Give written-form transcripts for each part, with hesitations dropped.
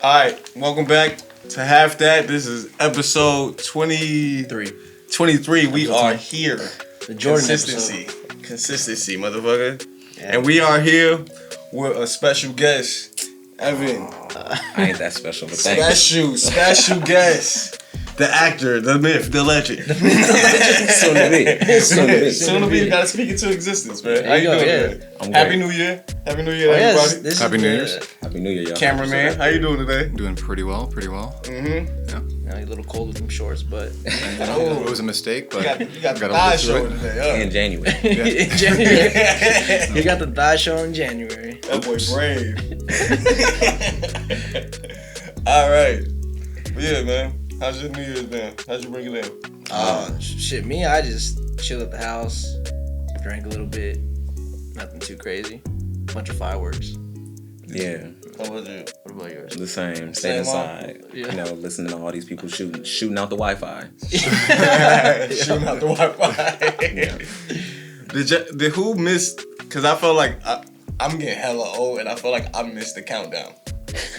Alright, welcome back to Half That. This is episode 23. 23. We are here. The Jordan Consistency. episode. Consistency, motherfucker. Yeah. And we are here with a special guest, Evan. I ain't that special, but thanks. Special guest. The actor, the myth, the legend. Soon to be. Soon to be. You gotta speak into existence, man. How you doing, man? I'm Happy great. New Year. Happy New Year, everybody. Happy New Year's. Happy New Year, y'all. Cameraman, how you doing today? Doing pretty well. Mm-hmm. Now, a little cold with them shorts, but It was a mistake, but You got the gotta thigh live through show it. today, huh? In January. in January, you got the thigh show in January. That boy brave. All right. But yeah, man. How's your New Year's been? How'd you bring it in? Shit, me, I just chilled at the house, drank a little bit, nothing too crazy. Bunch of fireworks. Yeah, How was it? What about yours? the same. Staying Same inside. Yeah. You know, listening to all these people shooting out the Wi-Fi. Shooting out the Wi-Fi. Yeah. Did who missed? Because I felt like I'm getting hella old, and I feel like I missed the countdown.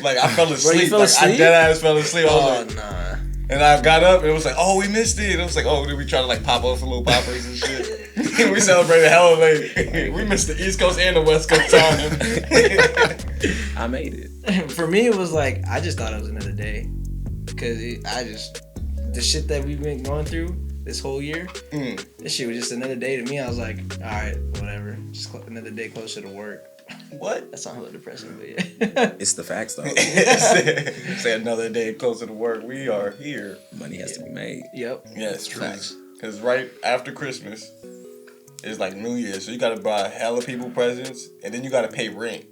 Like I fell asleep. you fell Like, I asleep? dead ass fell asleep. I was like, Nah. and I got up and it was like, oh, we missed it. And it was like, oh, did we try to like pop off some little poppers and shit? We celebrated hella late. We missed the East Coast and the West Coast time. I made it. For me, it was like, I just thought it was another day. Because the shit that we've been going through this whole year, this shit was just another day to me. I was like, alright, whatever. Just another day closer to work. What? That sounds a little depressing, but yeah. It's the facts, though. Say another day closer to work. We are here. Money has to be made. Yep. Yes, true. Facts. Because right after Christmas is like New Year's, so you gotta buy hella people presents, and then you gotta pay rent.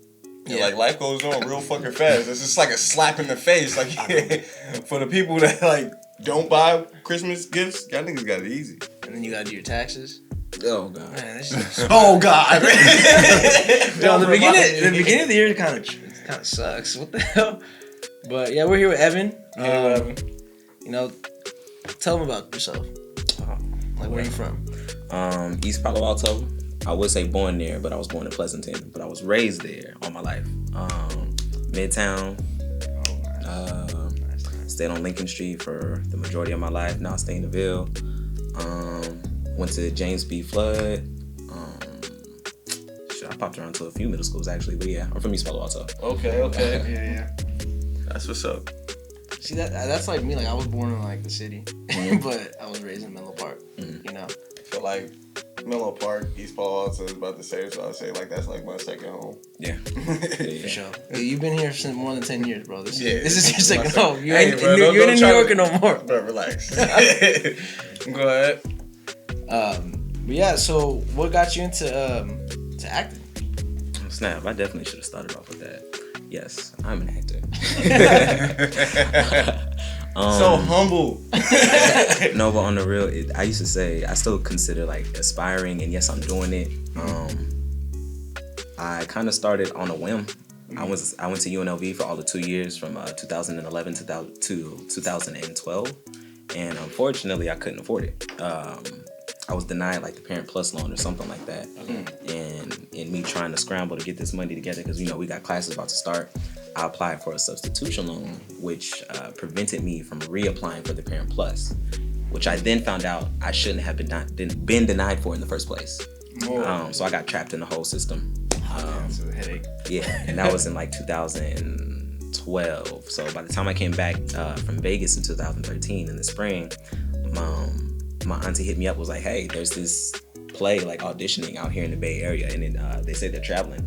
And Yeah. like life goes on real fucking fast. It's just like a slap in the face. Like for the people that like don't buy Christmas gifts, y'all niggas got it easy. And then you gotta do your taxes. Oh, God. Man, this shit. Oh God! Yo, the beginning of the year kind of sucks. What the hell? But yeah, we're here with Evan. You know, tell him about yourself. Like, where are you from? East Palo Alto. I would say born there, but I was born in Pleasanton. But I was raised there all my life. Midtown. Stayed on Lincoln Street for the majority of my life. Now I stay in the Ville. Went to James B. Flood. I popped around to a few middle schools actually, but yeah, I'm from East Palo Alto. Okay. Yeah. That's what's up. See, that's like me. Like, I was born in like the city, but I was raised in Menlo Park. You know. So like Menlo Park, East Palo Alto is about the same. So I say like that's like my second home. Yeah. For sure. Yeah, you've been here since more than 10 years, bro. This Yeah. is your second home. You Hey, ain't, bro, you're don't in New try York to- no more. But relax. Go ahead. But yeah, so what got you into acting? Snap, I definitely should have started off with that. Yes, I'm an actor. So humble. No, but on the real, I used to say, I still consider like aspiring, and yes, I'm doing it. I kind of started on a whim. I went to UNLV for all the 2 years from 2011 to 2012, and unfortunately, I couldn't afford it. I was denied like the Parent Plus loan or something like that. And in me trying to scramble to get this money together, because we got classes about to start, I applied for a substitution loan, which prevented me from reapplying for the Parent Plus, which I then found out I shouldn't have been denied for in the first place. So I got trapped in the whole system. It's a headache. Yeah, and that was in like 2012. So by the time I came back from Vegas in 2013 in the spring, my auntie hit me up, was like, hey, there's this play like auditioning out here in the Bay Area, and then they say they're traveling.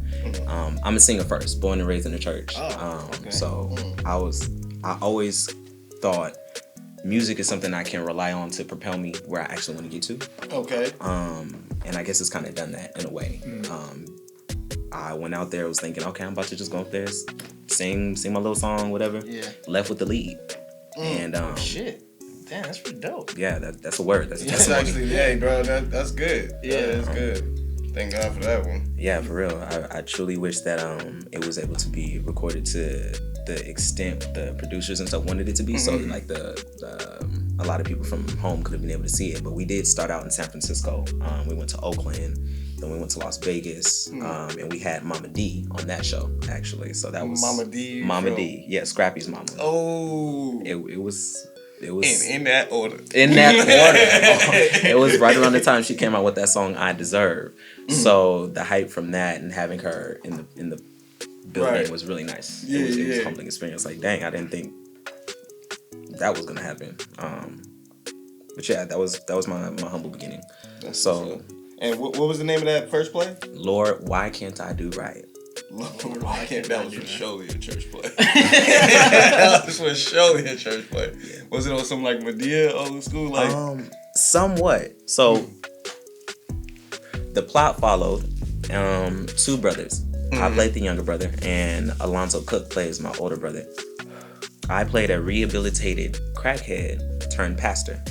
I'm a singer first, born and raised in the church. So I always thought music is something I can rely on to propel me where I actually want to get to. Okay. And I guess it's kind of done that in a way. I went out there, was thinking, okay, I'm about to just go up there, sing my little song, whatever. Yeah. Left with the lead. And Shit. Damn, that's pretty dope. yeah, that's a word. That's a That's testimony. actually, yeah, bro. That's good. Yeah. That's good. Thank God for that one. Yeah, for real. I truly wish that it was able to be recorded to the extent the producers and stuff wanted it to be. So like a lot of people from home could have been able to see it. But we did start out in San Francisco. We went to Oakland, Then we went to Las Vegas, and we had Mama D on that show, actually. So that was Mama D. Mama D. Yeah, Scrappy's mama. Oh. It was in that order. In that order. It was right around the time she came out with that song "I Deserve." So the hype from that and having her in the building was really nice. It was a humbling experience. Like, dang, I didn't think that was gonna happen. But yeah, that was my humble beginning. And what was the name of that first play? Lord, why can't I do right? Lord, why can't that was surely a church play. That was surely a church play. Yeah. Was it on some like Medea old school like? Somewhat. So the plot followed two brothers. I played the younger brother, and Alonzo Cook plays my older brother. I played a rehabilitated crackhead turned pastor.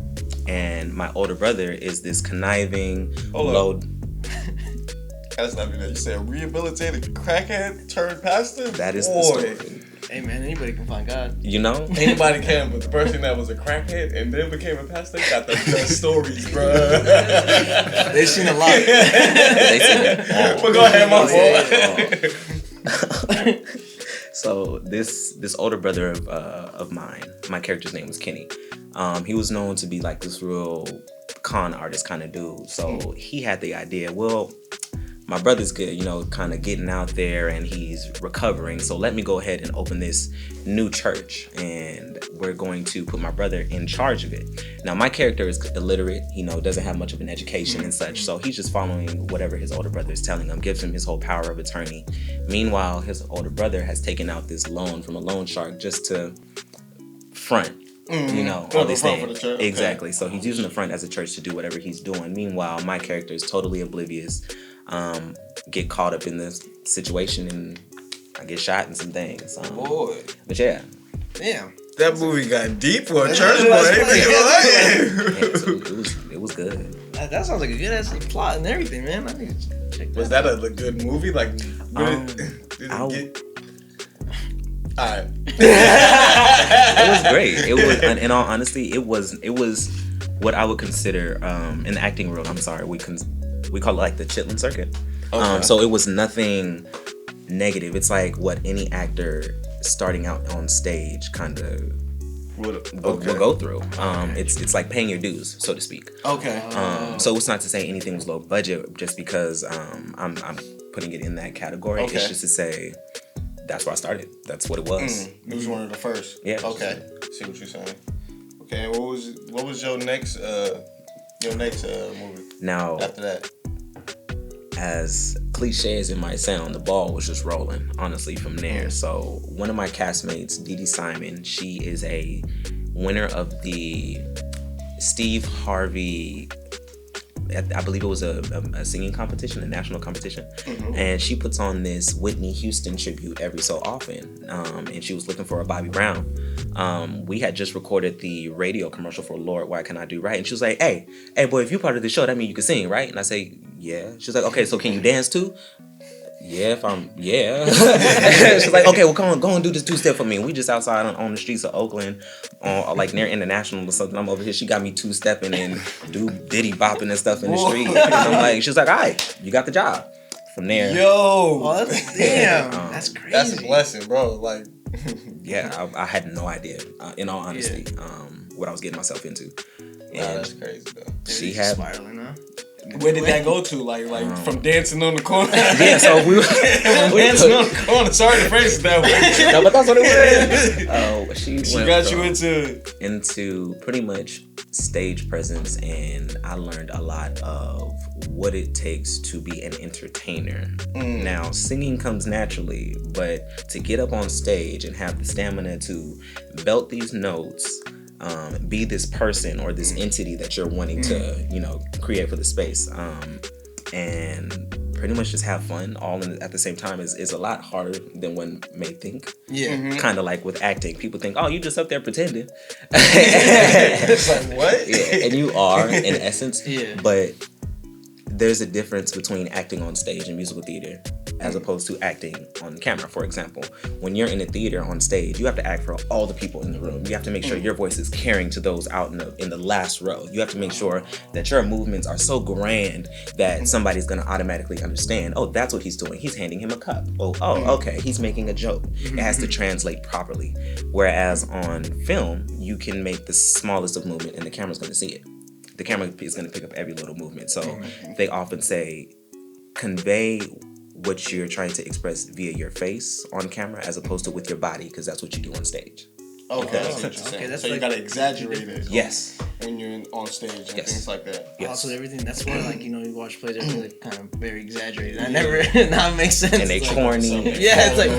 And my older brother is this conniving, That's not me. You said rehabilitated crackhead turned pastor? That is the story. Hey man, anybody can find God. You know? Anybody can, but the person that was a crackhead and then became a pastor got the best stories, bro. They've seen a lot. They seen it all. But go ahead, my boy. So this older brother of mine, my character's name was Kenny. He was known to be like this real con artist kind of dude. So he had the idea, well, my brother's good, kind of getting out there and he's recovering. So let me go ahead and open this new church and we're going to put my brother in charge of it. Now, my character is illiterate, doesn't have much of an education and such. So he's just following whatever his older brother is telling him, gives him his whole power of attorney. Meanwhile, his older brother has taken out this loan from a loan shark just to front. All these things. The exactly. So he's using the front as a church to do whatever he's doing. Meanwhile, my character is totally oblivious. Get caught up in this situation and I get shot in some things. Boy. But yeah. Damn. That movie got deep for a church boy. It was good. That sounds like a good ass plot and everything, man. I need to check that. Was that a good movie? Like, did it get? Alright. It was great. It was, in all honesty, it was what I would consider in the acting world. I'm sorry, we call it like the Chitlin circuit. Okay. So it was nothing negative. It's like what any actor starting out on stage kind of will go through. It's like paying your dues, so to speak. Okay. So it's not to say anything was low budget, just because I'm putting it in that category. Okay. It's just to say that's where I started. That's what it was. It was one of the first. Yeah. Okay. See what you're saying. Okay. And what was your next movie? Now, after that, as cliche as it might sound, the ball was just rolling, honestly, from there. So one of my castmates, Dee Dee Simon, she is a winner of the Steve Harvey, I believe it was a singing competition, a national competition. And she puts on this Whitney Houston tribute every so often. And she was looking for a Bobby Brown. We had just recorded the radio commercial for Lord, Why Can I Do Right? And she was like, hey boy, if you're part of the show, that means you can sing, right? And I say, yeah. She's like, okay, so can you dance too? Yeah. She's like, okay, well, go and do this two-step for me. And we just outside on the streets of Oakland, like near International or something. I'm over here. She got me two-stepping and do diddy bopping and stuff in the street. And I'm like, she's like, all right, you got the job. From there. Yo. Damn. That's crazy. That's a blessing, bro. Like. Yeah, I had no idea, in all honesty, what I was getting myself into. And that's crazy, though. She had spiraling, huh? Where did that go to? Like from dancing on the corner? Yeah, so we were dancing on the corner. Sorry to phrase it that way. No, but that's what it was. She got you into pretty much stage presence, and I learned a lot of what it takes to be an entertainer. Now, singing comes naturally, but to get up on stage and have the stamina to belt these notes, be this person or this entity that you're wanting to, create for the space, and pretty much just have fun all at the same time is a lot harder than one may think. Yeah. Kind of like with acting. People think, oh, you just up there pretending. It's like, what? Yeah, and you are, in essence. Yeah. But there's a difference between acting on stage in musical theater as opposed to acting on camera. For example, when you're in a theater on stage, you have to act for all the people in the room. You have to make sure your voice is carrying to those out in the last row. You have to make sure that your movements are so grand that somebody's gonna automatically understand, oh, that's what he's doing. He's handing him a cup. Oh, okay, he's making a joke. It has to translate properly. Whereas on film, you can make the smallest of movement and the camera's gonna see it. The camera is going to pick up every little movement. So they often say, convey what you're trying to express via your face on camera as opposed to with your body, because that's what you do on stage. Okay, that's interesting. Okay, that's so you like- gotta exaggerate it. Yes. When you're on stage and things like that. Yes. Also, everything, that's why, like, you know, you watch plays, everything's like, kind of very exaggerated. I never, now it makes sense. And they It's like, corny. Yeah, it's like,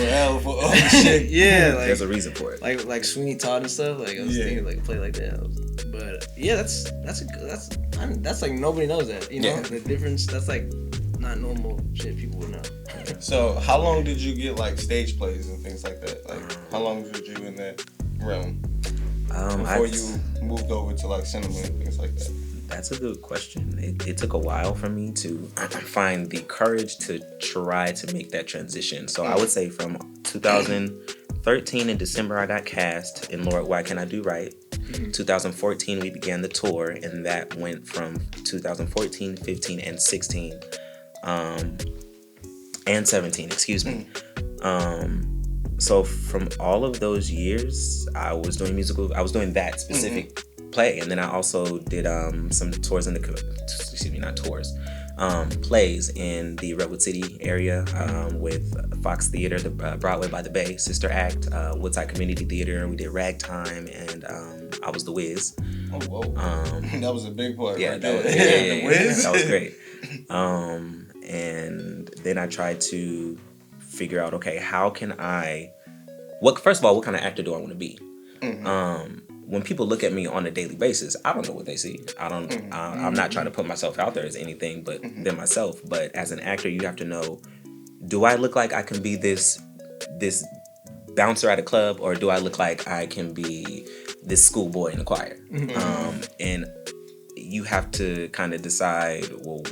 shit. yeah, There's a like, reason for it. like Sweeney Todd and stuff. Like, I was thinking, like, play like that. But yeah, that's like nobody knows that. You know, Yeah. the difference. That's like not normal shit people would know. So how long did you get like stage plays and things like that? Like how long were you in that realm before you moved over to like cinema and things like that? That's a good question. It took a while for me to find the courage to try to make that transition. So I would say from 2013 in December, I got cast in Lord, Why Can't I Do Right? 2014, we began the tour, and that went from 2014, 15, and 16, and 17, excuse me. So from all of those years, I was doing that specific play, and then I also did some tours plays in the Redwood City area with Fox Theater, the Broadway by the Bay, Sister Act, Woodside Community Theater. We did Ragtime, and I was the Wiz. Oh, whoa. That was a big part. Yeah, right that there. was, The Wiz? that was great. And then I tried to figure out, okay, how can first of all, what kind of actor do I want to be? When people look at me on a daily basis, I don't know what they see. I'm not trying to put myself out there as anything but than myself. But as an actor, you have to know, do I look like I can be this bouncer at a club, or do I look like I can be this schoolboy in the choir? And you have to kind of decide, well,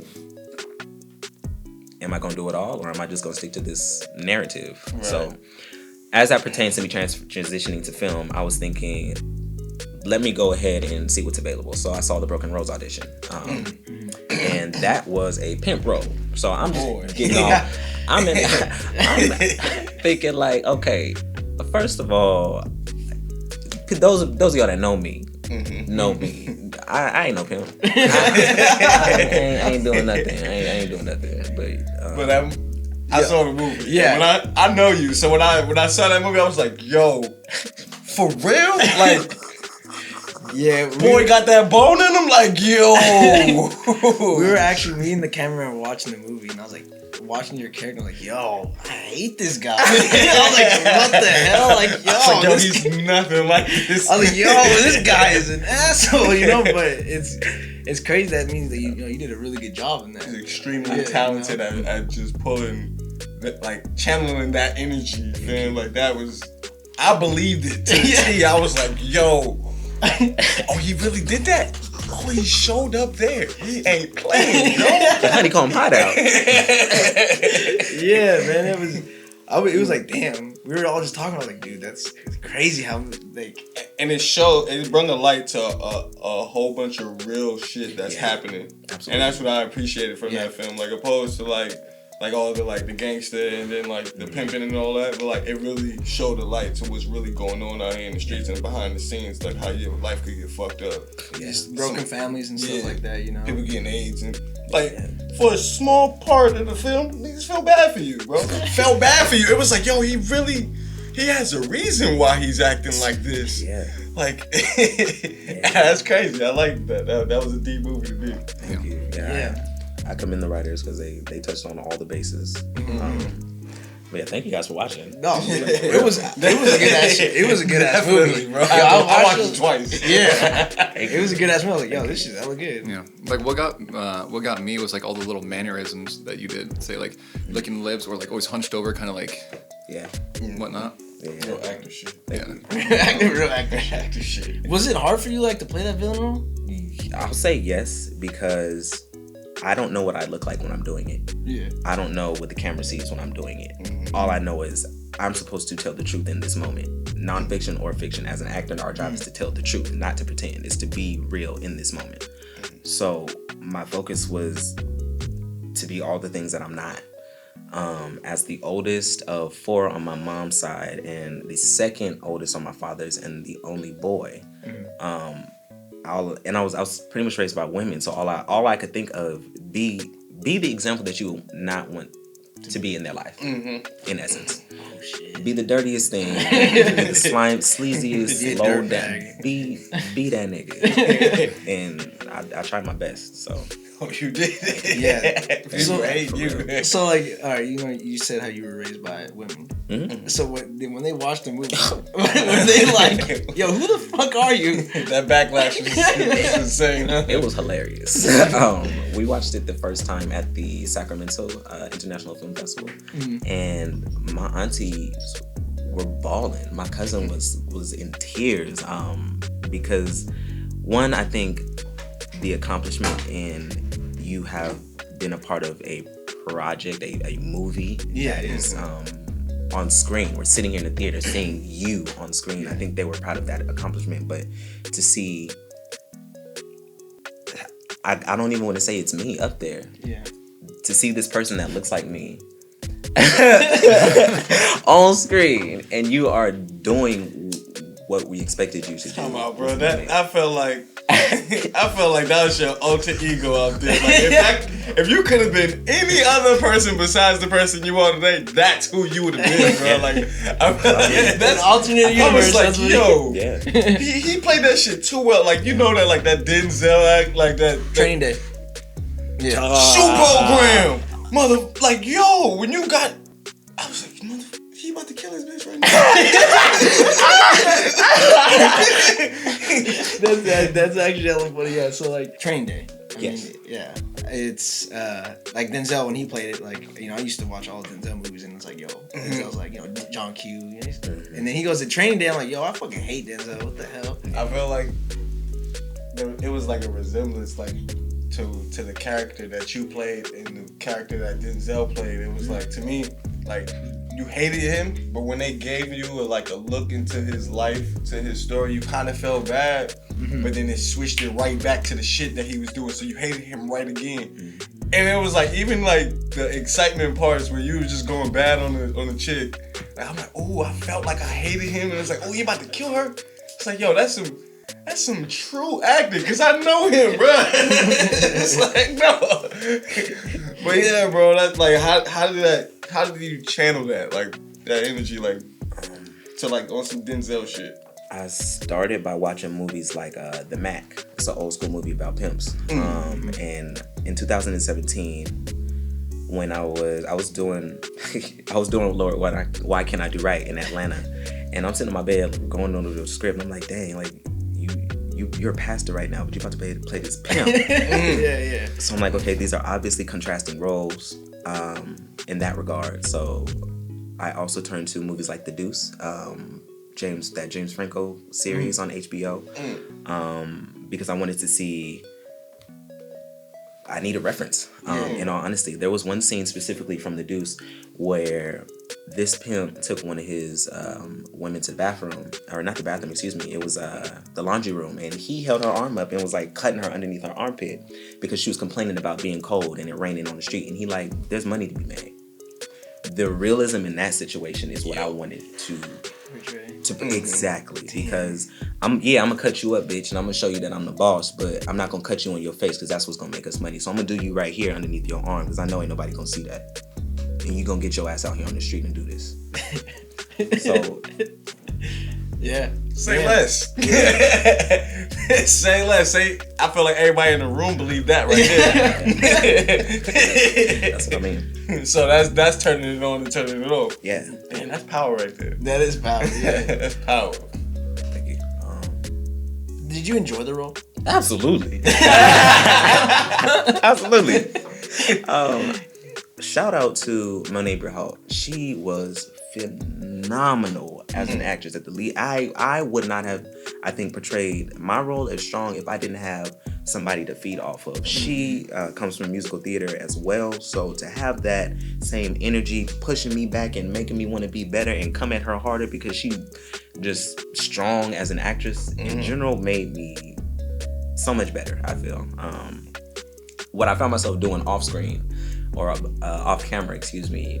am I going to do it all, or am I just going to stick to this narrative? Right. So as that pertains to me transitioning to film, I was thinking, let me go ahead and see what's available. So I saw the Broken Rose audition. And that was a pimp role. So I'm just getting off. I'm thinking like, okay, first of all, those of y'all that know me, know me. I ain't no pimp. I ain't doing nothing. I ain't doing nothing. But I saw the movie. Yeah. When I know you, so when I saw that movie, I was like, yo, for real? Like, Yeah, boy got that bone in him. Like, yo. we were actually me and the camera were watching the movie, and I was like, watching your character, like, yo, I hate this guy. I was like, what the hell? Like, yo, I was like, yo, he's nothing like this. I was like, yo, this guy is an asshole, you know. But it's crazy. That means that you did a really good job in that. He's extremely talented at just pulling, like channeling that energy. Man, like that was, I believed it to the T. I was like, yo, oh, he really did that. Oh, he showed up there. He ain't playing, yo. the honeycomb hideout. Yeah, man, it was like, damn. We were all just talking about, like, dude, that's crazy how like. And it brought the light to a whole bunch of real shit that's happening. Absolutely. And that's what I appreciated from that film, like opposed to like all the like the gangster and then like the pimping and all that, but like it really showed the light to what's really going on out here in the streets and behind the scenes, like how your life could get fucked up. Just broken families and stuff like that, you know. People getting AIDS and like for a small part of the film, niggas feel bad for you, bro. Felt bad for you. It was like, yo, he has a reason why he's acting like this. Yeah. Like that's crazy. I like that. That was a deep movie to be. Thank you. Yeah. I commend the writers because they touched on all the bases. But yeah, thank you guys for watching. No, it was a good ass movie, bro. I watched it twice. Yeah, it was a good ass movie. I was like, yo, this shit hella good. Yeah, like what got me was like all the little mannerisms that you did. Say like licking lips or like always hunched over, kind of like whatnot. Yeah. Real actor shit. Real actor shit. Was it hard for you like to play that villain role? I'll say yes, because I don't know what I look like when I'm doing it. Yeah. I don't know what the camera sees when I'm doing it. Mm-hmm. All I know is I'm supposed to tell the truth in this moment. Nonfiction or fiction, as an actor, our job is to tell the truth, not to pretend. It's to be real in this moment. So my focus was to be all the things that I'm not. As the oldest of 4 on my mom's side and the second oldest on my father's and the only boy, I was pretty much raised by women. So all I could think of be the example that you would not want to be in their life. In essence, be the dirtiest thing, be the sleaziest, low down. Be that nigga, and I tried my best. So. Oh, you did? Yeah. So like, all right, you said how you were raised by women. Mm-hmm. So when they watched the movie, were they like, yo, who the fuck are you? That backlash was insane. Huh? It was hilarious. We watched it the first time at the Sacramento International Film Festival, and my aunties were bawling. My cousin was in tears because, one, I think the accomplishment in you have been a part of a project, a movie that is on screen. We're sitting here in the theater seeing you on screen. I think they were proud of that accomplishment. But to see, I don't even want to say it's me up there. Yeah. To see this person that looks like me on screen, and you are doing what we expected you to do. Come on, bro. I felt like that was your alter ego out there. Like, if you could have been any other person besides the person you are today, that's who you would have been, bro. Like, that's alternate universe. I was like, yo, he played that shit too well. Like, you know that, like that Denzel act, like that Training Day. Yeah. Shoe program, mother. Like, yo, when you got, I was like, mother. He about to kill his bitch right now. that's actually hella funny. Yeah, so like Training Day. I mean, yeah. It's like Denzel when he played it. Like, I used to watch all the Denzel movies, and it's like, yo, Denzel's like, John Q. And then he goes to Training Day. I'm like, yo, I fucking hate Denzel. What the hell? I felt like it was like a resemblance, like to the character that you played and the character that Denzel played. It was like, to me, like, you hated him, but when they gave you a look into his life, to his story, you kind of felt bad, but then it switched it right back to the shit that he was doing, so you hated him right again. And it was like, even like the excitement parts where you were just going bad on the chick, like, I'm like, oh, I felt like I hated him, and it's like, oh, you about to kill her? It's like, yo, that's some true acting, because I know him, bro. It's like, no. But yeah, bro, that's like, how did you channel that, like, that energy, like, to, like, on some Denzel shit? I started by watching movies like The Mac. It's an old school movie about pimps. And in 2017, when I was doing Lord, Why Can't I Do Right in Atlanta, and I'm sitting in my bed going on the script, and I'm like, dang, like, you're a pastor right now, but you're about to play this pimp. Yeah. So I'm like, okay, these are obviously contrasting roles in that regard. So I also turned to movies like The Deuce, James Franco series on HBO, because I wanted to see. I need a reference. In all honesty, there was one scene specifically from The Deuce where this pimp took one of his women to the bathroom, or not the bathroom, excuse me. It was the laundry room, and he held her arm up and was like cutting her underneath her armpit because she was complaining about being cold and it raining on the street. And he like, there's money to be made. The realism in that situation is what I wanted to exactly. Damn. Because I'm gonna cut you up, bitch, and I'm gonna show you that I'm the boss, but I'm not gonna cut you in your face because that's what's gonna make us money. So I'm gonna do you right here underneath your arm because I know ain't nobody gonna see that, and you gonna get your ass out here on the street and do this. So yeah, say less. Yeah. Say less. I feel like everybody in the room believe that right there. That's what I mean. So that's turning it on and turning it off. Yeah. Man, that's power right there. That is power. Yeah, that's power. Thank you. Did you enjoy the role? Absolutely. Absolutely. Shout out to Monet Brahal. She was phenomenal as an actress at the lead. I would not have, I think, portrayed my role as strong if I didn't have somebody to feed off of. She comes from musical theater as well, so to have that same energy pushing me back and making me want to be better and come at her harder because she just strong as an actress in general made me so much better, I feel. What I found myself doing off screen or off camera, excuse me,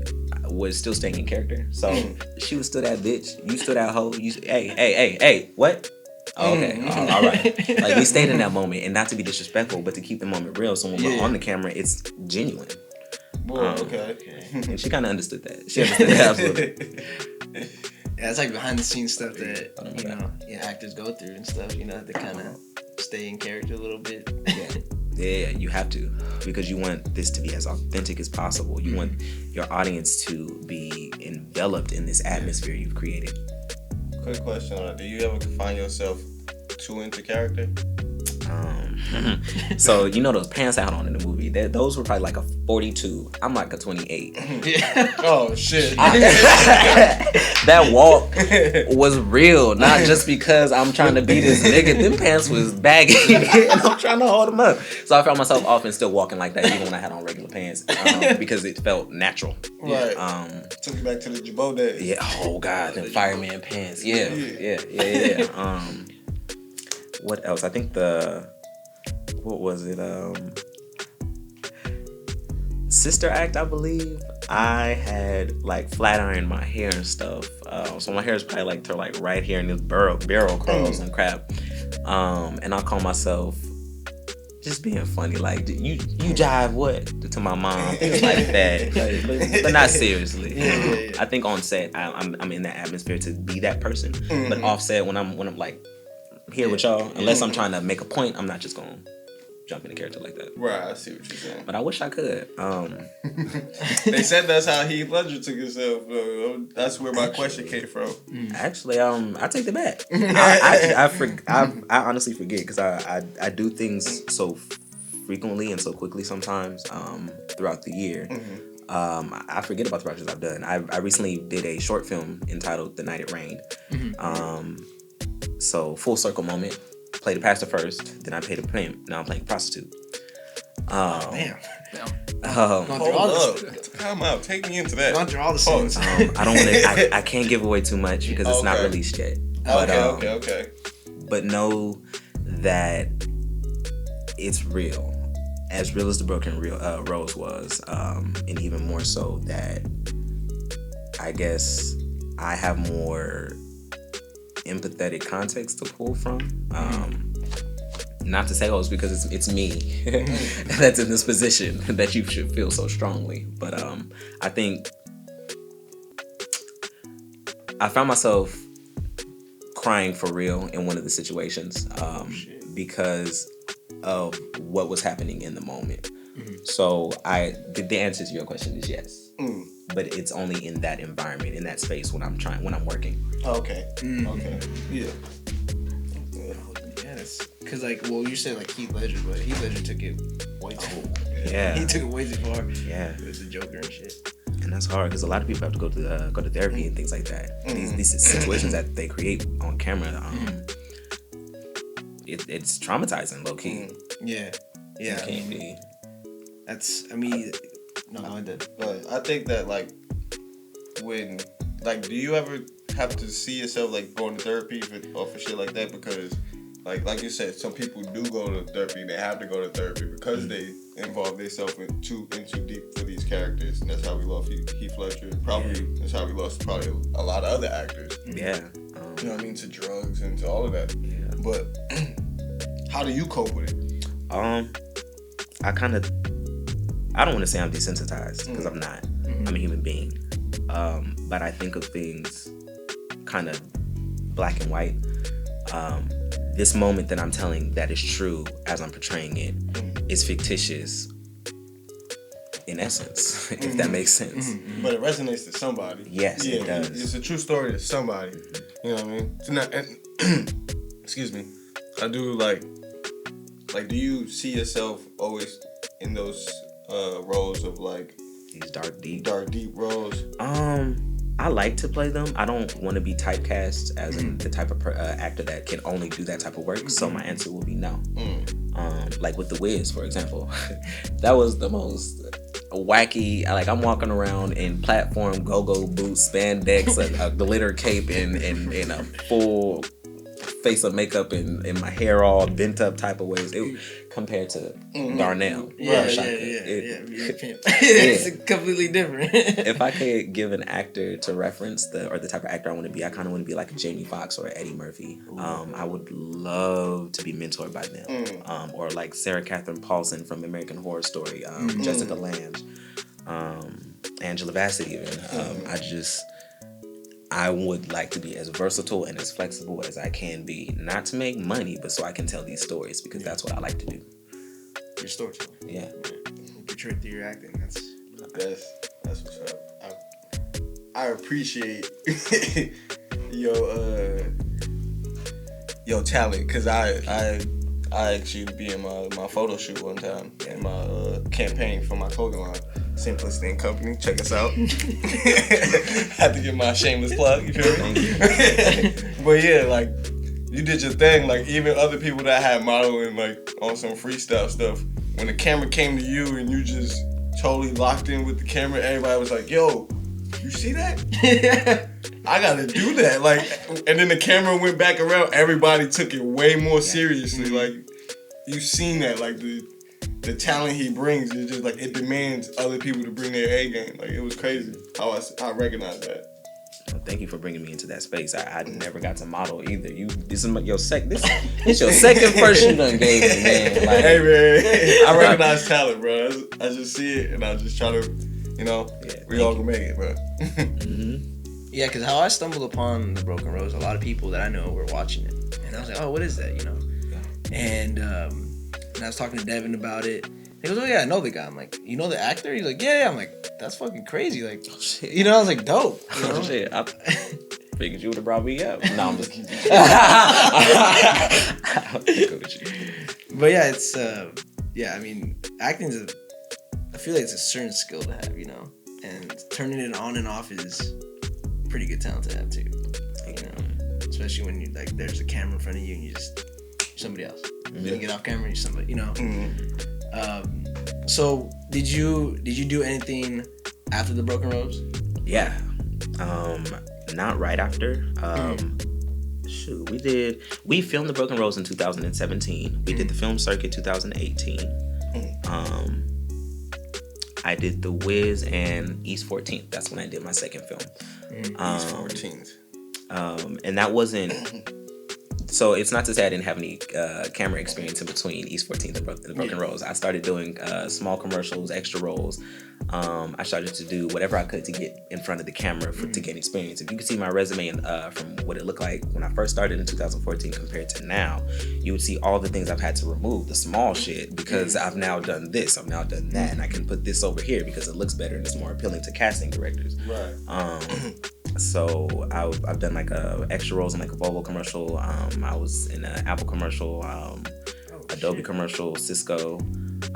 was still staying in character. So she was still that bitch, you still that hoe, hey, what? Okay, all right. Like, we stayed in that moment, and not to be disrespectful, but to keep the moment real. So when we're on the camera, it's genuine. Well, okay. And she kind of understood that. She understood that, absolutely. Yeah, it's like behind the scenes stuff that actors go through and stuff. You know, to kind of stay in character a little bit. Yeah, you have to, because you want this to be as authentic as possible. You want your audience to be enveloped in this atmosphere you've created. Quick question on that. Do you ever find yourself too into character? So, you know those pants I had on in the movie? Those were probably like a 42. I'm like a 28. Oh, shit. That walk was real, not just because I'm trying to be this nigga. Them pants was baggy, and I'm trying to hold them up. So I found myself often still walking like that, even when I had on regular pants, because it felt natural. Right. Took you back to the Jabot days. Yeah. Oh, God. Them fireman pants. Yeah. What else? I think what was it? Sister Act, I believe. I had like flat ironed my hair and stuff. So my hair is probably like to like right here in this barrel curls and crap. And I call myself just being funny. Like, you jive what? To my mom. Things like that. But not seriously. Yeah. I think on set, I'm in that atmosphere to be that person. But off set, when I'm like here with y'all, unless I'm trying to make a point, I'm not just going to jump in a character like that. Right, I see what you're saying. But I wish I could. They said that's how Heath Ledger took himself. That's where my question came from. Actually, I take it back. I honestly forget, because I do things so frequently and so quickly sometimes throughout the year. I forget about the projects I've done. I recently did a short film entitled The Night It Rained. So full circle moment. Played a pastor first, then I paid a pimp. Now I'm playing a prostitute. Damn. Hold up. Come out. Take me into that. Gone through all the scenes. I don't want to. I can't give away too much because it's not released yet. But, okay. But know that it's real, as real as the Broken Rose was, and even more so that I guess I have more empathetic context to pull from. Not to say it's because it's me that's in this position that you should feel so strongly, but I think I found myself crying for real in one of the situations because of what was happening in the moment. So the answer to your question is yes. But it's only in that environment, in that space when I'm working. Okay. Okay. Yeah. Yes. Because you said like Heath Ledger, but Heath Ledger took it way too far. Yeah. He took it way too far. Yeah. It was the Joker and shit. And that's hard because a lot of people have to go to therapy and things like that. These situations that they create on camera, it's traumatizing, low key. Yeah. It can't be. No, I did. But I think that when do you ever have to see yourself going to therapy for shit like that? Because like you said, some people do go to therapy. They have to go to therapy because they involve themselves in too deep for these characters, and that's how we lost Heath Ledger. That's how we lost probably a lot of other actors. Yeah. You know what I mean? To drugs and to all of that. Yeah. But how do you cope with it? I don't want to say I'm desensitized, because I'm not. I'm a human being. But I think of things kind of black and white. This moment that I'm telling that is true as I'm portraying it is fictitious in essence, if that makes sense. But it resonates to somebody. Yes, yeah, it does. It's a true story to somebody. You know what I mean? It's not, excuse me. I do do you see yourself always in those roles of these dark deep roles? I like to play them. I don't want to be typecast as the type of actor that can only do that type of work. So my answer will be no. Like with The Wiz, for example. That was the most wacky. Like, I'm walking around in platform go-go boots, spandex, a glitter cape, and a full face of makeup and my hair all bent up type of ways. Compared to Darnell. It's completely different. If I could give an actor to reference or the type of actor I want to be, I kind of want to be like a Jamie Foxx or Eddie Murphy. I would love to be mentored by them. Or like Sarah Catherine Paulson from American Horror Story, Jessica Lange, Angela Bassett even. I would like to be as versatile and as flexible as I can be, not to make money, but so I can tell these stories, because that's what I like to do. Your storytelling. Yeah. Get right through your acting. That's what's up. I appreciate your talent, because I actually be in my photo shoot one time in my campaign for my clothing line. Simplicity and Company. Check us out. Had to give my shameless plug. You feel me? But yeah, like, you did your thing. Like, even other people that had modeling, like, on some freestyle stuff, when the camera came to you and you just totally locked in with the camera, everybody was like, "Yo, you see that? I gotta do that." Like, and then the camera went back around. Everybody took it way more seriously. Like, you seen that, like the talent he brings is just like, it demands other people to bring their A game. Like, it was crazy how I recognized that. Well, thank you for bringing me into that space. I never got to model either. This is your second person you done gave me, man. Like, hey man, I recognize talent, bro. I just see it and I just try to, we all can make it, bro. Yeah, because how I stumbled upon The Broken Rose, a lot of people that I know were watching it, and I was like, "Oh, what is that?" And I was talking to Devin about it. He goes, "Oh yeah, I know the guy." I'm like, "You know the actor?" He's like, "Yeah." I'm like, "That's fucking crazy." Like, oh, shit. I was like, "Dope." Oh shit. I figured you would have brought me up. No, I'm just kidding. But yeah, it's I mean, acting I feel like it's a certain skill to have, and turning it on and off is pretty good talent to have too. Especially when there's a camera in front of you and you're somebody else. Then you get off camera, you're somebody, So did you do anything after The Broken Rose? Yeah. Not right after. Shoot, we filmed The Broken Rose in 2017. We did the film circuit 2018. I did The Wiz and East 14th. That's when I did my second film. East 14th. And that wasn't. So it's not to say I didn't have any camera experience in between East 14th and The Broken Rose. I started doing small commercials, extra roles. I started to do whatever I could to get in front of the camera to gain experience. If you could see my resume from what it looked like when I first started in 2014 compared to now, you would see all the things I've had to remove, the small shit, because I've now done this, I've now done that, and I can put this over here because it looks better and it's more appealing to casting directors. Right. So I've done like extra roles in like a Volvo commercial. I was in an Apple commercial, Adobe commercial, Cisco.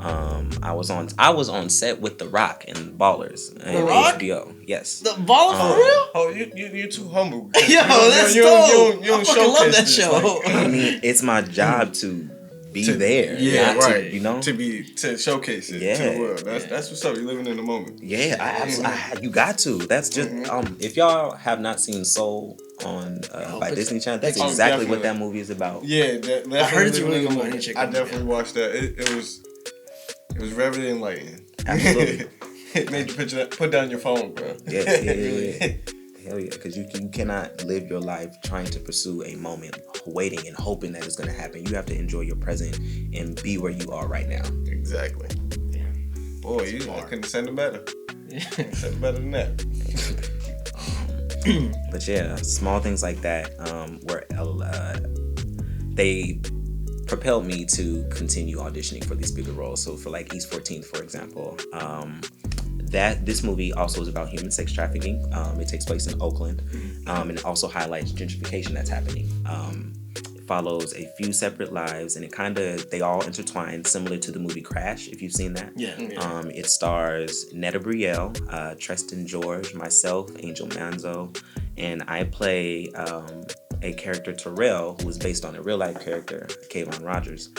I was on set with The Rock and Ballers and HBO. Yes. The Ballers for real? Oh, you're too humble. Yo, that's dope. You don't I fucking love that show. I mean, it's my job to be there. Yeah, right. To showcase it to the world. That's what's up. You're living in the moment. Yeah, you got to. That's just if y'all have not seen Soul on by Disney Channel, that's exactly what that movie is about. Yeah, I heard it's really good movie. I definitely watched that. It was very enlightening. Absolutely. It made you put down your phone, bro. Yeah. Hell yeah, because you cannot live your life trying to pursue a moment, waiting and hoping that it's going to happen. You have to enjoy your present and be where you are right now. Exactly. Damn. Boy, I couldn't send it better. Send it better than that. But yeah, small things like that were they propelled me to continue auditioning for these bigger roles. So for like East 14th, for example, this movie also is about human sex trafficking. It takes place in Oakland, and it also highlights gentrification that's happening. It follows a few separate lives, and they all intertwine, similar to the movie Crash, if you've seen that. Yeah. It stars Netta Brielle, Treston George, myself, Angel Manzo, and I play a character, Terrell, who was based on a real life character, Kayvon Rogers,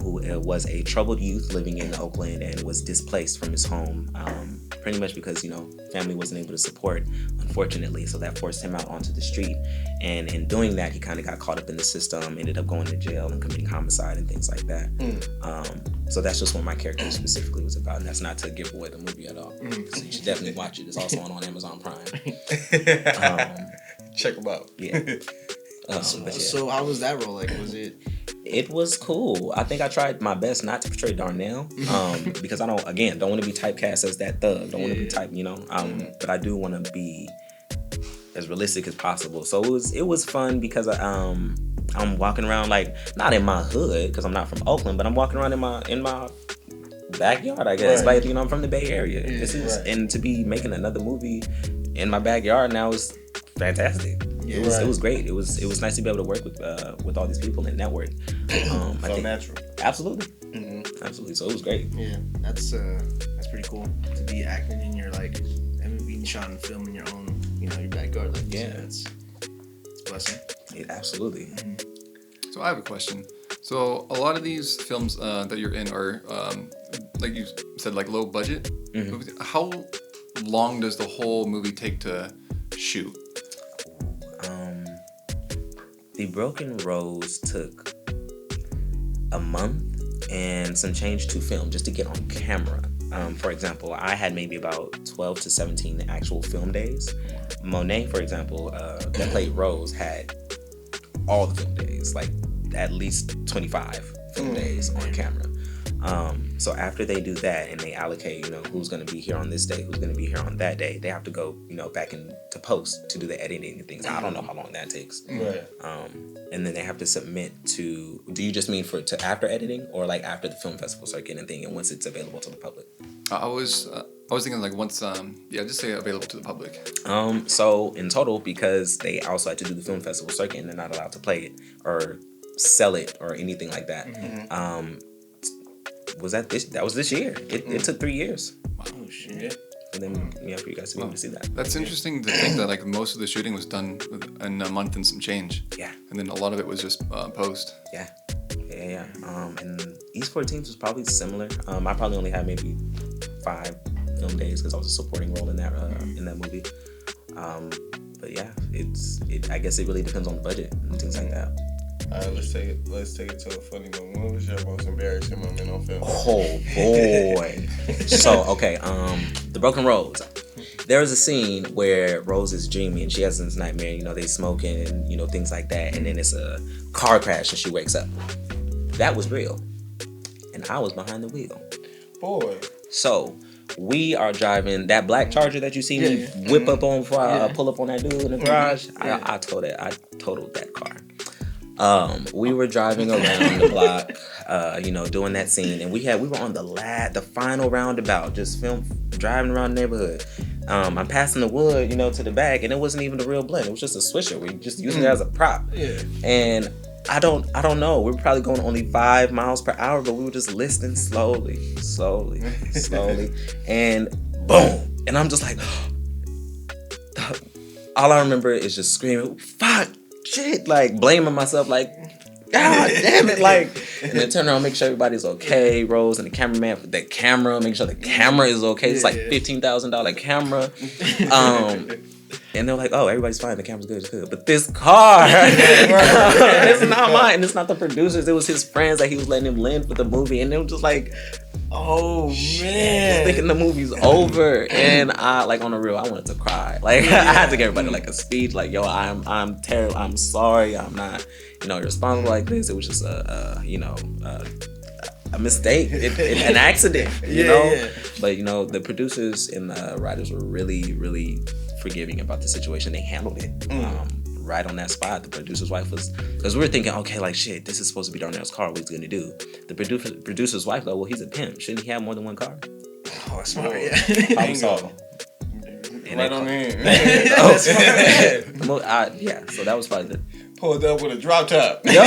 who was a troubled youth living in Oakland and was displaced from his home, pretty much because, family wasn't able to support, unfortunately. So that forced him out onto the street. And in doing that, he kind of got caught up in the system, ended up going to jail and committing homicide and things like that. So that's just what my character specifically was about. And that's not to give away the movie at all. So you should definitely watch it. It's also on Amazon Prime. Check them out. Yeah. So how was that role? Like, was it? It was cool. I think I tried my best not to portray Darnell, because I don't want to be typecast as that thug. Don't want to be type, but I do want to be as realistic as possible. So it was fun because I'm walking around, like, not in my hood because I'm not from Oakland, but I'm walking around in my backyard, I guess. Right. Like, I'm from the Bay Area. And to be making another movie in my backyard now is fantastic. Yeah, it was great. It was nice to be able to work with all these people and network. I think natural. Absolutely. Absolutely. So it was great. Yeah, that's pretty cool to be acting in your, like, and being shot and film in your own, your backyard. Like, yeah, it's a blessing. Yeah, absolutely. So I have a question. So a lot of these films that you're in are, like you said, like low budget movies. How long does the whole movie take to shoot? The Broken Rose took a month and some change to film just to get on camera. For example, I had maybe about 12 to 17 actual film days. Monet, for example, that played Rose, had all the film days, like at least 25 film days on camera. So after they do that and they allocate, who's going to be here on this day, who's going to be here on that day, they have to go, back into post to do the editing and things. I don't know how long that takes. Right. And then they have to submit to. Do you just mean to after editing, or like after the film festival circuit and thing, and once it's available to the public? I was thinking like once, just say available to the public. So in total, because they also had to do the film festival circuit and they're not allowed to play it or sell it or anything like that. That was this year. It took 3 years. Oh shit. And then for you guys to be able to see that. That's interesting to think that like most of the shooting was done in a month and some change. Yeah. And then a lot of it was just post. Yeah. And East 14 was probably similar. I probably only had maybe 5 film days because I was a supporting role in that movie. But yeah, I guess it really depends on the budget and things like that. Let's take it to a funny moment. When was your most embarrassing moment on film? Oh boy. So okay, The Broken Rose. There is a scene where Rose is dreaming and she has this nightmare, they smoking and things like that, and then it's a car crash and she wakes up. That was real. And I was behind the wheel. Boy. So we are driving that black Charger that you see me whip up on before I pull up on that dude in the garage. I totaled that car. We were driving around the block, doing that scene, and we were on the final roundabout, just driving around the neighborhood. I'm passing the wood, to the back, and it wasn't even the real blend. It was just a swisher. We just used it as a prop. Yeah. And I don't know. We were probably going only 5 miles per hour, but we were just listening slowly, and boom. And I'm just like, all I remember is just screaming, fuck. Shit, like blaming myself, like, God damn it, like, and then turn around, make sure everybody's okay. Rose and the cameraman for the camera, make sure the camera is okay. It's like $15,000 camera. And they're like, oh, everybody's fine, the camera's good, it's good. But this car, it's not mine. It's not the producers. It was his friends that he was letting him lend for the movie, and they were just like, oh man, thinking the movie's over. And I, like, on the real, I wanted to cry. Like, I had to give everybody like a speech, like, yo, I'm terrible, I'm sorry, I'm not, responsible like this. It was just a mistake, an accident, know. But the producers and the writers were really, really forgiving about the situation. They handled it right on that spot. The producer's wife was, because we were thinking, okay, like, shit, this is supposed to be Darnell's car, what's he gonna do? The producer's wife, though, well, he's a pimp, shouldn't he have more than one car? Oh, that's smart. Problem solved. Right on in. So that was probably the pulled up with a drop top. Yo,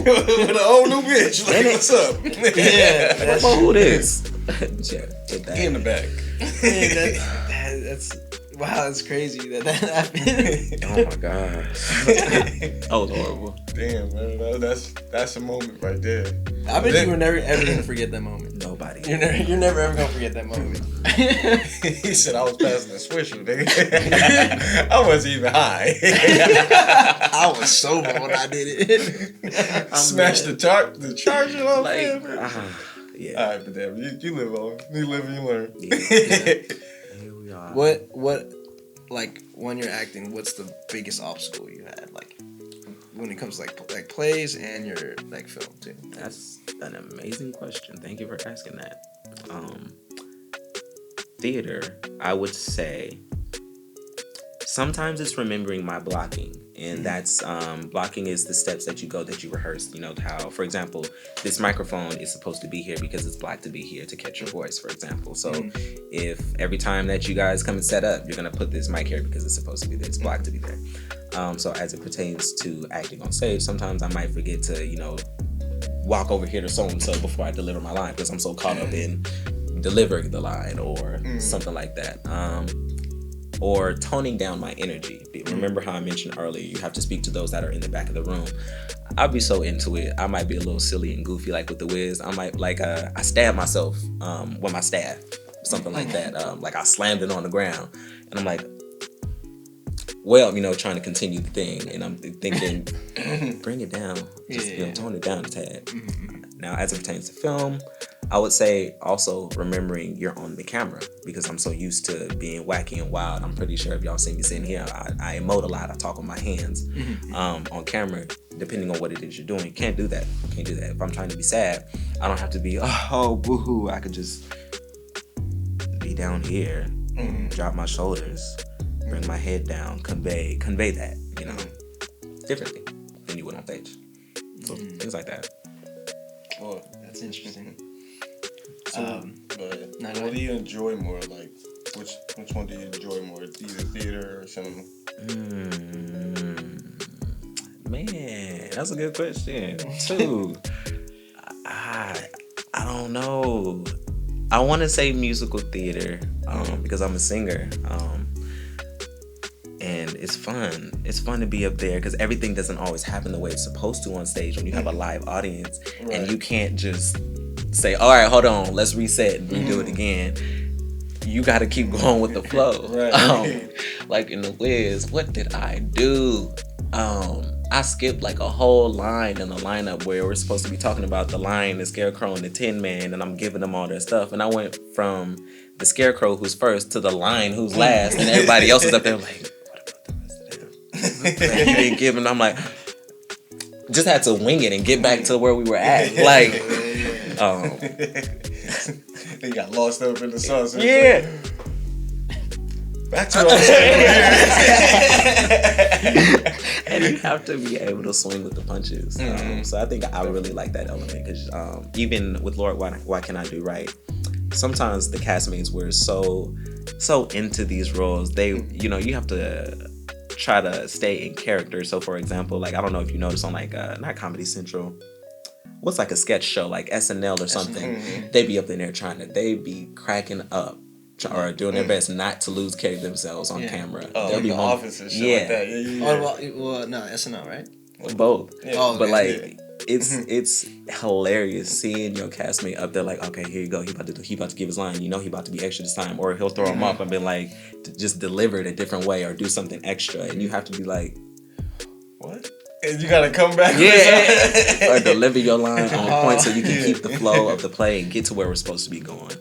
with an old new bitch. Like, what's up? Who this? In the back. That's Wow, that's crazy that happened. Oh my god. That was horrible. Damn, man, that's a moment right there. I bet you were never ever gonna forget that moment. Nobody. You're never ever gonna forget that moment. He said I was passing the swisher, nigga. I wasn't even high. I was sober when I did it. Smashed the charger off. Like, Yeah. All right, but damn, you live on. You live and you learn. Yeah. Here we are. What, like when you're acting, what's the biggest obstacle you had, like when it comes to like plays and your like film too? That's an amazing question. Thank you for asking that. Theater, I would say sometimes it's remembering my blocking, and that's blocking is the steps that you go, that you rehearse. You know how, for example, this microphone is supposed to be here because it's blocked to be here to catch your voice, for example. So if every time that you guys come and set up, you're gonna put this mic here because it's supposed to be there, it's blocked to be there. So as it pertains to acting on stage, sometimes I might forget to, walk over here to so and so before I deliver my line because I'm so caught up in delivering the line or something like that. Or toning down my energy. Remember how I mentioned earlier, you have to speak to those that are in the back of the room. I'll be so into it. I might be a little silly and goofy like with the Wiz. I might I stab myself with my staff, something like that. Like I slammed it on the ground and I'm like, well, trying to continue the thing, and I'm thinking, bring it down, just tone it down a tad. Now, as it pertains to film, I would say also remembering you're on the camera because I'm so used to being wacky and wild. I'm pretty sure if y'all see me sitting here, I emote a lot. I talk with my hands. On camera, depending on what it is you're doing, can't do that. If I'm trying to be sad, I don't have to be, oh, boo-hoo. I could just be down here, drop my shoulders, bring my head down, convey that, differently than you would on stage. So things like that. Well, that's interesting. What do you enjoy more? Like, which one do you enjoy more? Either theater or cinema? Man, that's a good question too. I don't know. I want to say musical theater because I'm a singer. And it's fun. It's fun to be up there because everything doesn't always happen the way it's supposed to on stage when you have a live audience, and you can't just say, all right, hold on, let's reset and redo it again. You got to keep going with the flow. Like in the Wiz, what did I do? I skipped like a whole line in the lineup where we're supposed to be talking about the Lion, the Scarecrow, and the Tin Man, and I'm giving them all their stuff, and I went from the Scarecrow who's first to the Lion who's last, and everybody else is up there like, you didn't give, and I'm like, just had to wing it and get back to where we were at. Like, they got lost up in the sauce. Yeah. Back to our story. And you have to be able to swing with the punches. So I think I really like that element because even with Lord, Why Can't I Do Right? Sometimes the castmates were so into these roles. They, you have to try to stay in character. So for example, like I don't know if you notice on like not Comedy Central, what's like a sketch show like SNL or something, they be up in there they be cracking up or doing their best not to lose care of themselves on camera. Oh, they'll be the Office and shit like that. Well, no, SNL, right? Both. But like it's hilarious seeing your castmate up there like, okay, here you go, he about to give his line, he about to be extra this time, or he'll throw him up and be like, just deliver it a different way or do something extra, and you have to be like, what? And you gotta come back or deliver your line on point so you can keep the flow of the play and get to where we're supposed to be going.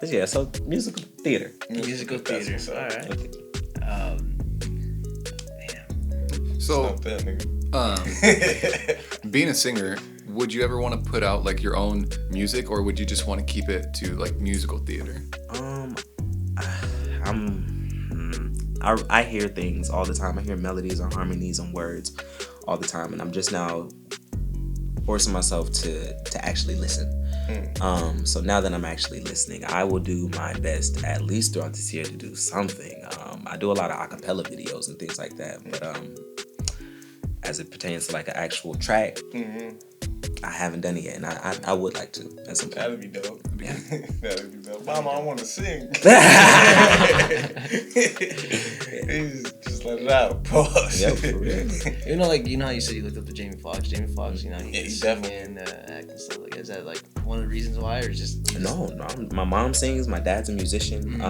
But yeah, so musical theater. Musical theater. All right. So, being a singer, would you ever want to put out like your own music, or would you just want to keep it to like musical theater? I hear things all the time. I hear melodies and harmonies and words all the time, and I'm just now forcing myself to actually listen. So now that I'm actually listening, I will do my best at least throughout this year to do something. I do a lot of acapella videos and things like that, but as it pertains to like an actual track, I haven't done it yet, and I would like to at some point. That'd be dope. That'd be dope. Mama, I want to sing. Just let it out. Pause. Yep, for real. You know how you said you looked up to Jamie Foxx. Jamie Foxx, he he's can definitely sing and act and stuff like that. Is that like one of the reasons why, or just No. My mom sings. My dad's a musician.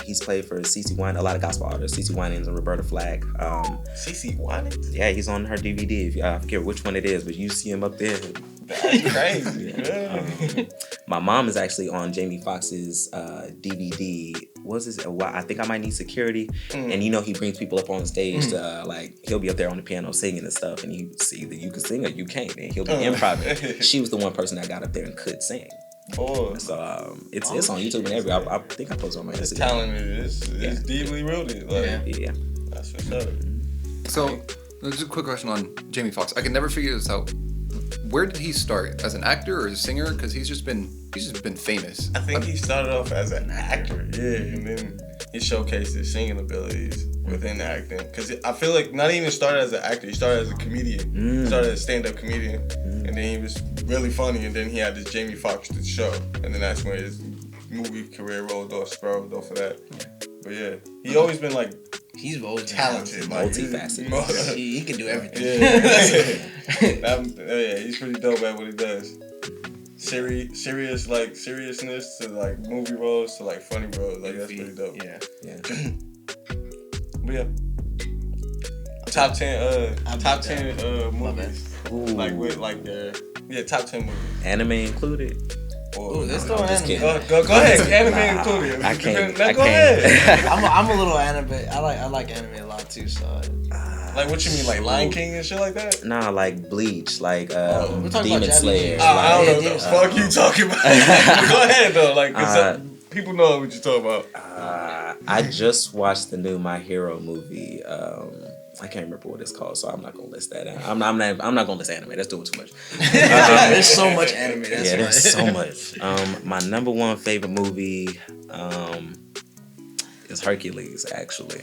He's played for CeCe Winans, a lot of gospel artists. CeCe Winans and Roberta Flack. CeCe Winans? Yeah, he's on her DVD. I forget which one it is, but you see him up there. That's crazy. My mom is actually on Jamie Foxx's DVD. I think I Might Need Security. And he brings people up on stage to he'll be up there on the piano singing and stuff, and you see that you can sing or you can't, and he'll be improv. She was the one person that got up there and could sing. Oh. So it's on YouTube and everywhere. I think I posted on my It's Instagram. talented. It's deeply rooted. Yeah. That's what's up. So, just a quick question on Jamie Foxx. I can never figure this out. Where did he start? As an actor or as a singer? Because he's just been famous. I think he started off as an actor, and then he showcased his singing abilities within acting. Because I feel like not even started as an actor, he started as a comedian. He started as a stand-up comedian, and then he was really funny, and then he had this Jamie Foxx show, and then that's when his movie career spiraled off of that. But yeah, he always been he's always talented, multifaceted. He can do everything. Yeah, he's pretty dope at what he does. Seriousness to movie roles to funny roles. That's pretty dope. Yeah. But yeah. Top 10 movies. Ooh. Top 10 movies. Anime included. Ooh, let's throw just anime. kidding. Go ahead. Anime included. I can't. Go ahead. I'm a little anime. I like anime a lot too. So. What you mean, Lion King and shit like that? Nah, Bleach, we're talking about Demon Slayer. I don't know what the fuck you talking about. Go ahead though, cause people know what you're talking about. I just watched the new My Hero movie. I can't remember what it's called, so I'm not gonna list that. I'm not gonna list anime. That's doing too much. There's so much anime. There's so much. My number one favorite movie is Hercules, actually.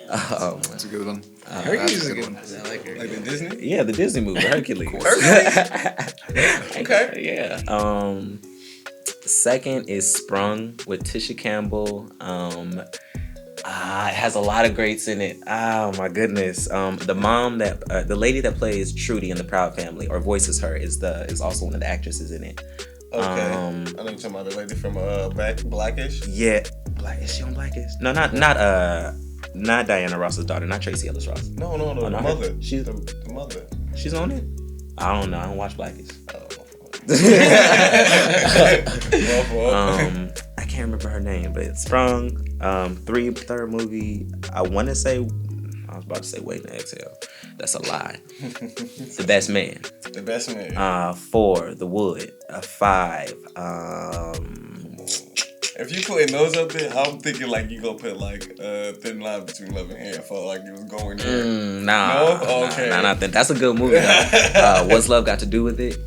That's a good one. Hercules is a good one. I like Hercules. Like the Disney? Yeah, the Disney movie Hercules. Okay. Yeah. Second is Sprung with Tisha Campbell. It has a lot of greats in it. Oh my goodness. The mom the lady that plays Trudy in the Proud Family or voices her is also one of the actresses in it. Okay. I know you're talking about the lady from Blackish. Yeah, Is she on Blackish? No, not Diana Ross's daughter, not Tracy Ellis Ross. No, the mother. She's the mother. She's on it. I don't know. I don't watch Blackish. I can't remember her name, but it's Sprung. Third movie. I was about to say Waiting to Exhale. That's a lie. The Best Man. The Best Man. 4, The Wood. 5. If you putting those up there, I'm thinking you gonna put Thin Line Between Love and Hate. I felt you was going there. No? Okay. Nah, that's a good movie. What's Love Got to Do with It?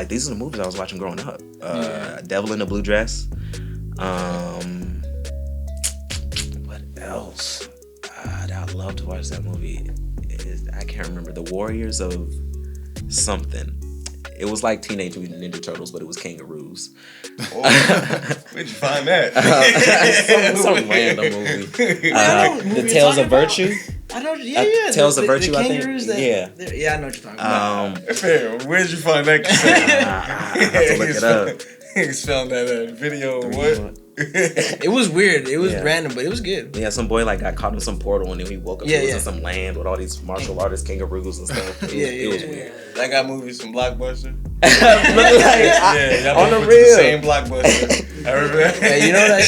These are the movies I was watching growing up. Devil in a Blue Dress. What else? I'd love to watch that movie. I can't remember. The Warriors of something. It was like Teenage Mutant Ninja Turtles, but it was kangaroos. Where'd you find that? some random movie. The Tales of Virtue. I know. Yeah. Tales of Virtue. I think. Yeah, I know what you're talking about. Fam, where'd you find that? I have to look it up. He's found that video. What? It was weird. It was random, but it was good. Yeah, some boy got caught in some portal and then he woke up in some land with all these martial artists, kangaroos and stuff. It was weird. That got movies from Blockbuster. On the real. Same Blockbuster. I remember. Yeah, you know what I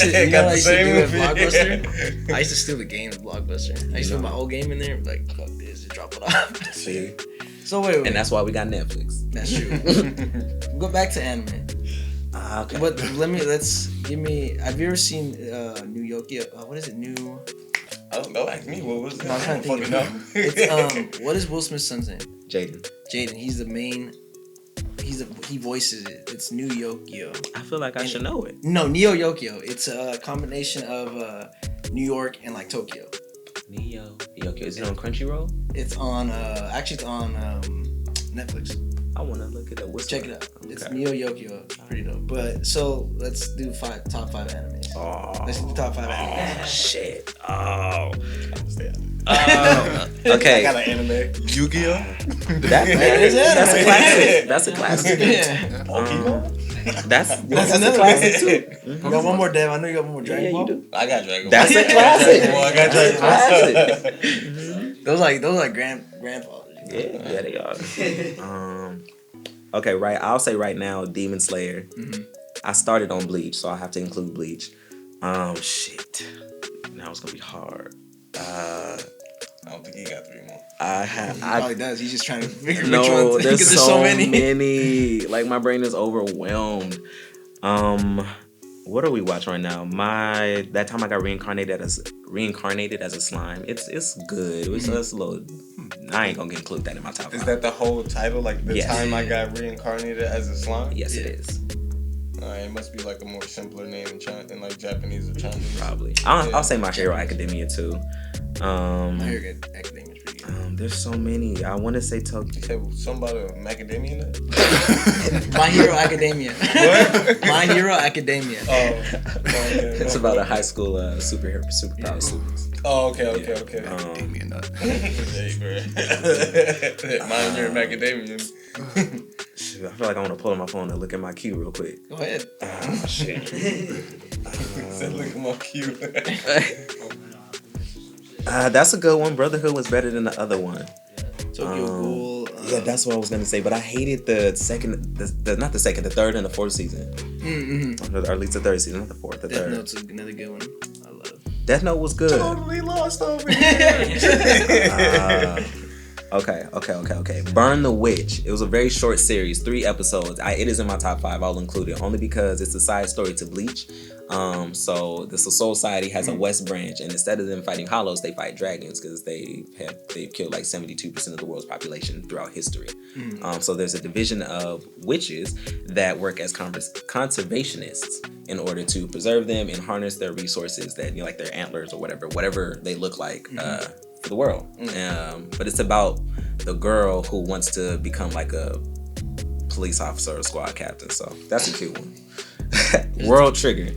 used to do with Blockbuster? I used to steal the game with Blockbuster. I used to put my whole game in there and be like, fuck this, just drop it off. See? So wait. And that's why we got Netflix. That's true. Go back to anime. Okay. But have you ever seen New Yokio? What is it? I don't know. Ask me. What was it? No, I'm trying to think. It's what is Will Smith's son's name? Jaden. He's the main. He voices it. It's New Yokio. I feel like I should know it. No, Neo Yokio. It's a combination of New York and Tokyo. Neo Yokio. Is it on Crunchyroll? It's on. Actually, it's on Netflix. I want to look it up. What's Check it out. It's Neo Yokio. It's pretty dope. But so let's do top 5 animes. Let's do top 5 animes. Shit. Oh. Okay. Okay. I got an anime. Yu-Gi-Oh. That's a classic. That's a classic. Yeah. Pokemon. That's another a classic too. You got one more, Dev. I know you got one more. Dragon Ball. you do. I got Dragon Ball. That's a classic. I got That's a Dragon classic. Those like grandfathers. Yeah, they are. Okay, right. I'll say right now, Demon Slayer. Mm-hmm. I started on Bleach, so I have to include Bleach. Shit. Now it's gonna be hard. I don't think he got 3 more. He probably does. He's just trying to figure which No, ones. there's Because so many. Like my brain is overwhelmed. What are we watching right now? That time I got reincarnated as a slime. It's good. It's a little. I ain't gonna include that in my top 5. Is that the whole title? Like the Yes. time I got reincarnated as a slime? Yes, it is. It must be like a more simpler name in like Japanese or Chinese. Probably. I'll say My Hero Academia too. My Hero Academia is pretty good. There's so many. I want to say Tokyo. You said somebody with macadamia in it? My Hero Academia. What? My Hero Academia. It's about a high school superpower students. Oh, okay. Damien nut. Hey, bro. Mind your macadamia. Shit, I feel like I want to pull up my phone and look at my queue real quick. Go ahead. Shit. Said, look at my cue. That's a good one. Brotherhood was better than the other one. Tokyo Ghoul. Yeah, that's what I was gonna say. But I hated the third and the fourth season. Mm-hmm. Or at least the third season, not the fourth. The Death third. Note's another good one. I love. Death Note was good. Totally lost over here. Okay. Burn the Witch. It was a very short series, 3 episodes. It is in my top 5. I'll include it only because it's a side story to Bleach. So the Soul Society has a West branch, and instead of them fighting Hollows, they fight dragons because they've killed like 72% of the world's population throughout history. So there's a division of witches that work as conservationists in order to preserve them and harness their resources that like their antlers or whatever they look like. For the world. But it's about the girl who wants to become like a police officer or squad captain. So that's a cute one. World Trigger.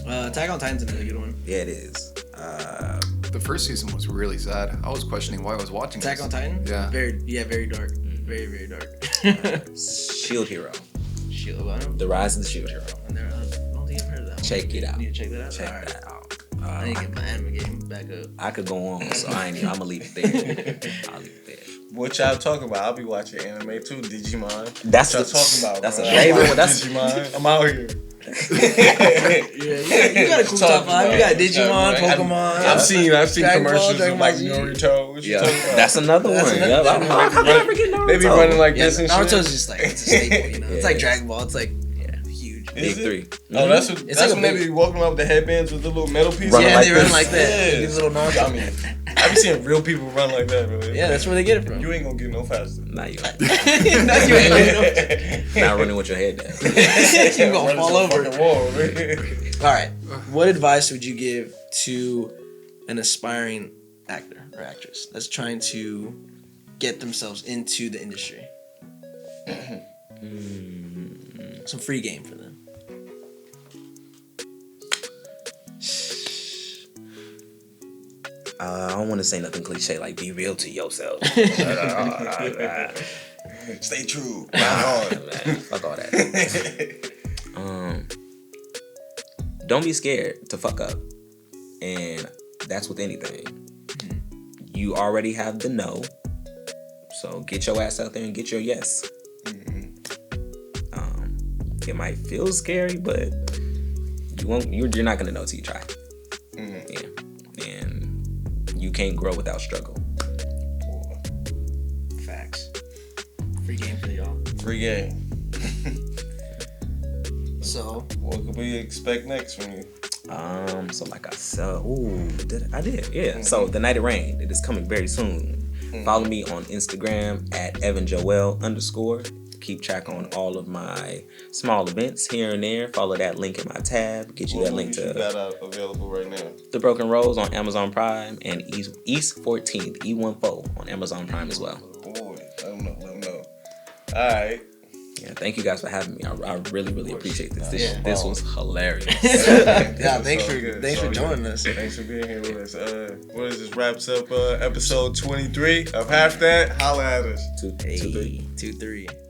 Attack on Titan's another good one. Yeah, it is. The first season was really sad. I was questioning why I was watching Attack this. on Titan? Yeah. Very dark. Very, very dark. Shield Hero. Shield. The Rise of the Shield Hero. I don't think I've heard of that one. Check it out. You need to check that out? Check that out. I need to get my anime game back up. I could go on, so I'm gonna leave it there. I'll leave it there. What y'all talking about? I'll be watching anime too. Digimon. That's what the- y'all talking about. that's bro. a favorite one. That's Digimon. I'm out here. You got a cool top 5. You got Digimon, Pokemon. I've seen Dragon Ball, commercials Dragon of like Ball Z. Naruto. What you Yeah, talking about? that's another That's one. another- Yep. I never get Naruto. They be running like Yeah, this and Naruto's shit. just like, it's a staple, you know? It's Yeah. like Dragon Ball. It's like, huge. Is Big it? 3. Oh, that's It's that's like a when they big- be walking around with the headbands with the little metal pieces. Running Yeah, like they run this. like that. Yeah. These little Naruto. I mean, I've seen real people run like that, bro. Yeah, that's where they get it from. You ain't gonna get no faster. Nah, you Not you ain't not running with your head down. You gonna fall over. The wall, man. All right. What advice would you give to an aspiring actor or actress that's trying to get themselves into the industry? Some free game for them. I don't want to say nothing cliche like be real to yourself. Stay true. Fuck all that. Don't be scared to fuck up. And that's with anything. You already have the no. So get your ass out there and get your yes. It might feel scary, but you're not gonna know till you try. Yeah. And you can't grow without struggle. Facts. Free game for y'all. Free game. So, What could we expect next from you? So like I said, I did, yeah. So The Night It Rained, it is coming very soon. Follow me on Instagram at @EvanJoelle_. Keep track on all of my small events here and there. Follow that link in my tab. Get you that link you to got available right now. The Broken Rose on Amazon Prime and East 14th, E14 on Amazon Prime as well. Boy. Let them know. All right. Yeah, thank you guys for having me. I really appreciate this. This was hilarious. Thanks for joining us. Thanks for being here with us. What is this? Wraps up episode 23 of Half That. Holla at us. 2-3. 2-3.